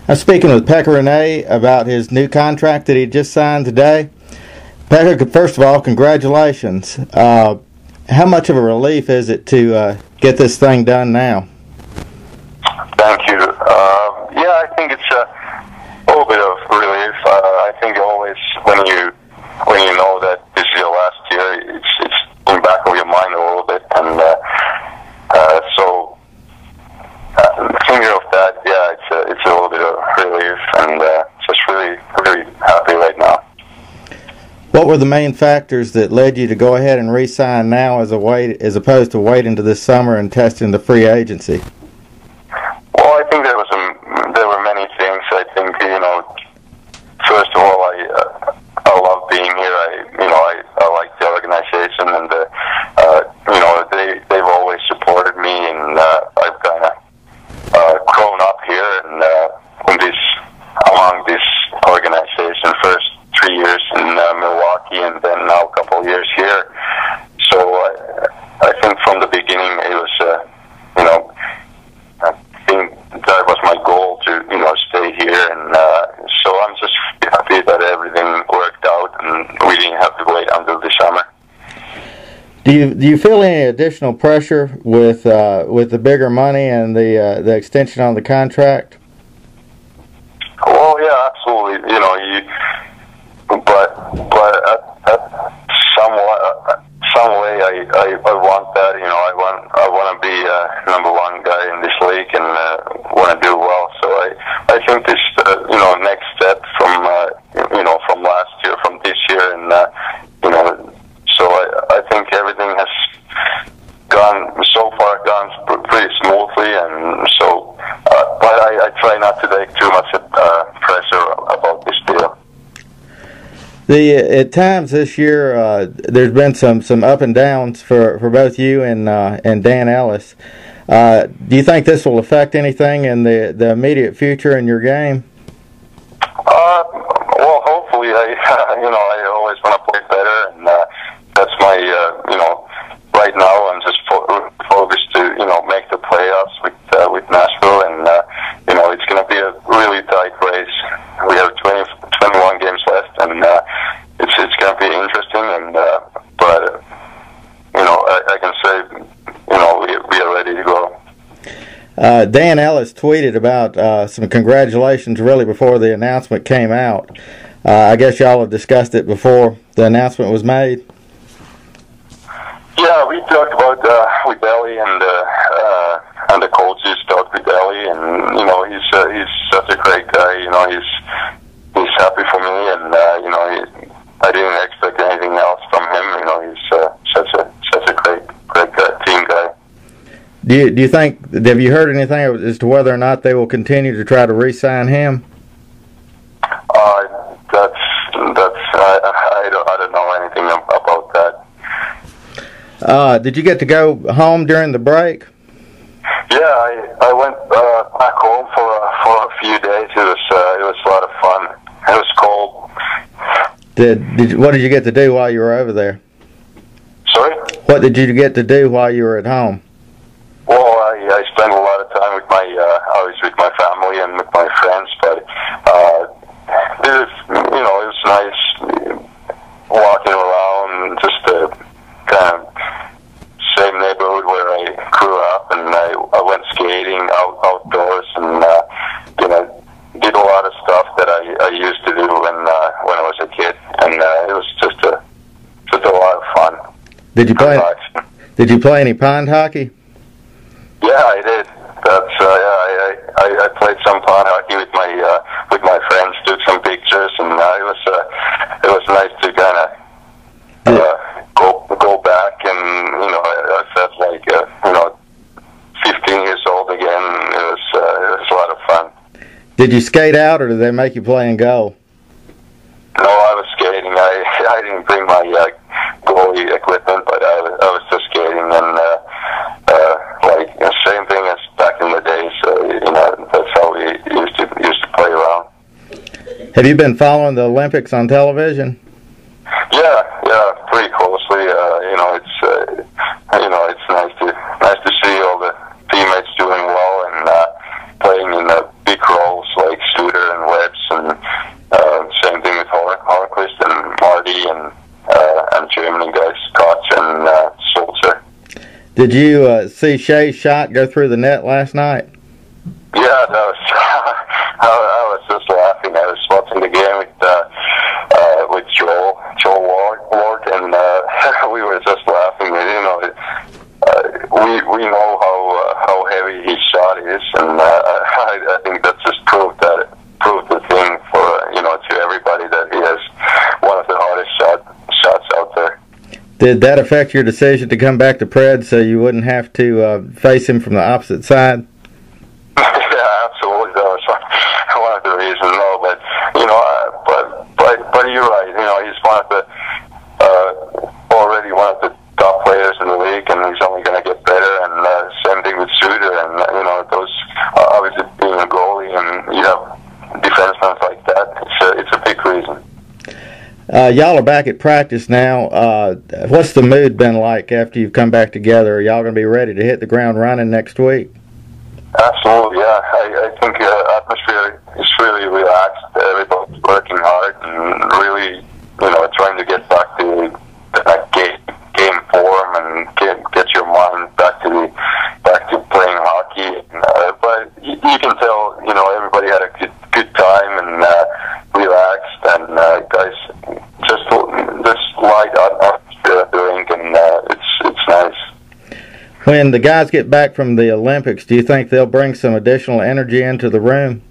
I'm speaking with Pekka Rinne about his new contract that he just signed today. Pekka, first of all, congratulations. How much of a relief is it to get this thing done now? Thank you. Yeah, I think it's a little bit of relief. I think always when you know that this is your last year, it's in the back of your mind a little bit, and so thinking of that, yeah, it's a little bit of relief, and just really happy right now. What were the main factors that led you to go ahead and re-sign now as opposed to waiting to this summer and testing the free agency? Well, I think there were many things. I think, first of all, I love being here. I like the organization, and they've always supported me, and I've kind of grown up here and among this organization. First 3 years in Milwaukee, and then now a couple of years here. So I think from the beginning it was, I think that was my goal to, stay here, and so I'm just happy that everything worked out, and we didn't have to wait until the summer. Do you feel any additional pressure with the bigger money and the extension on the contract? Well, yeah, absolutely. But some way I want that. I want to be number one guy in this league, and want to do well. So I think this next step from last year, from this year, and so I think everything has gone pretty smoothly, and so but I try not to take too much pressure about this deal. At times this year, there's been some up and downs for both you and Dan Ellis. Do you think this will affect anything in the immediate future in your game? Well, hopefully. I always want to play better, and that's my right now I'm just focused to make the playoffs with Nashville, and it's going to be a really tight race. We have 21 games left, and it's going to be interesting, and but I can say we are ready to go. Dan Ellis tweeted about some congratulations really before the announcement came out. I guess y'all have discussed it before the announcement was made. Yeah, we talked about with Ellie, and the coaches talked with Ellie, and he's such a great guy. He's happy for me, and I didn't expect anything else from him. He's such a great team guy. Do you think? Have you heard anything as to whether or not they will continue to try to re-sign him? I don't know anything about that. Did you get to go home during the break? Yeah, I went back home for a few days. It was a lot of fun. It was cold. What did you get to do while you were over there? Sorry? What did you get to do while you were at home? Well, I spent a lot of time with my family and with my friends, but it was nice walking around, just kind of same neighborhood where I grew up, and I went skating outdoors, and did a lot of stuff that I used to do when I was a kid, and it was just a lot of fun. Did you play any pond hockey? Yeah, I did. That's I played some pond hockey with my friends, took some pictures, and it was nice to kind of go back, and I felt like 15 years old again. It was a lot of fun. Did you skate out, or did they make you play in goal? No, I was skating. I didn't bring my goalie equipment, but I was just skating, and same thing as back in the days. That's how we used to play around. Have you been following the Olympics on television? Yeah, pretty closely. It's nice to see all the teammates doing well and playing Did you see Shea's shot go through the net last night? Yeah, that was. I was just laughing. I was watching the game with Joel Ward, and we were just laughing. We know how heavy his shot is, and I think that just proved the thing for to everybody that he has one of the hardest shots out there. Did that affect your decision to come back to Pred so you wouldn't have to face him from the opposite side? Yeah, absolutely. That was one of the reasons. No, but but you're right. He's one of the already one of the top players in the league, and he's only going to get better. And same thing with Suter, and those obviously being a goalie, and you have defensemen like that. It's a big reason. Y'all are back at practice now. What's the mood been like after you've come back together? Are y'all going to be ready to hit the ground running next week? Absolutely, yeah. I think the atmosphere is really relaxed. Everybody's working hard and really, trying to get back to that game form and get your mind back to playing hockey. But you can tell, everybody had a good time and relaxed, and guys just light atmosphere at the rink, and it's nice. When the guys get back from the Olympics, do you think they'll bring some additional energy into the room?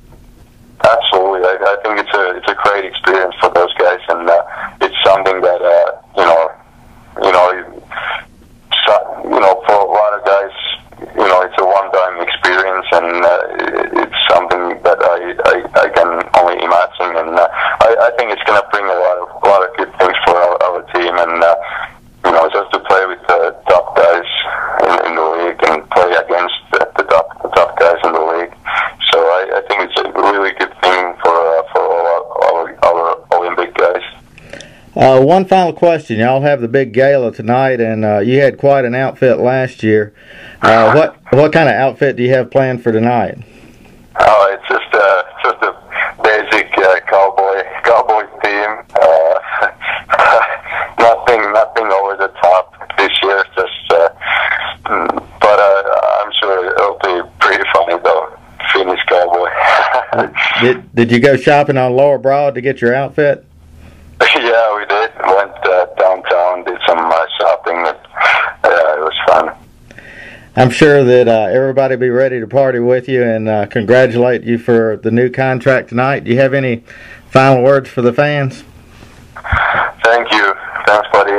Absolutely. I think it's a great experience for those guys, and it's something that for a lot of guys, it's a one-time experience, and it's something that I can only imagine, and I think it's going to bring a lot of good things for our team, and just to play with the top guys in the league and play against the top guys in the league. So I think it's a really good thing for all our Olympic guys. One final question. Y'all have the big gala tonight, and you had quite an outfit last year. What kind of outfit do you have planned for tonight? Oh, it's just a basic cowboy theme. Nothing over the top this year. But I'm sure it'll be pretty funny though. Finnish cowboy. Did you go shopping on Lower Broad to get your outfit? Yeah, we did. Went downtown, did some shopping. It was fun. I'm sure that everybody will be ready to party with you, and congratulate you for the new contract tonight. Do you have any final words for the fans? Thank you. Thanks, buddy.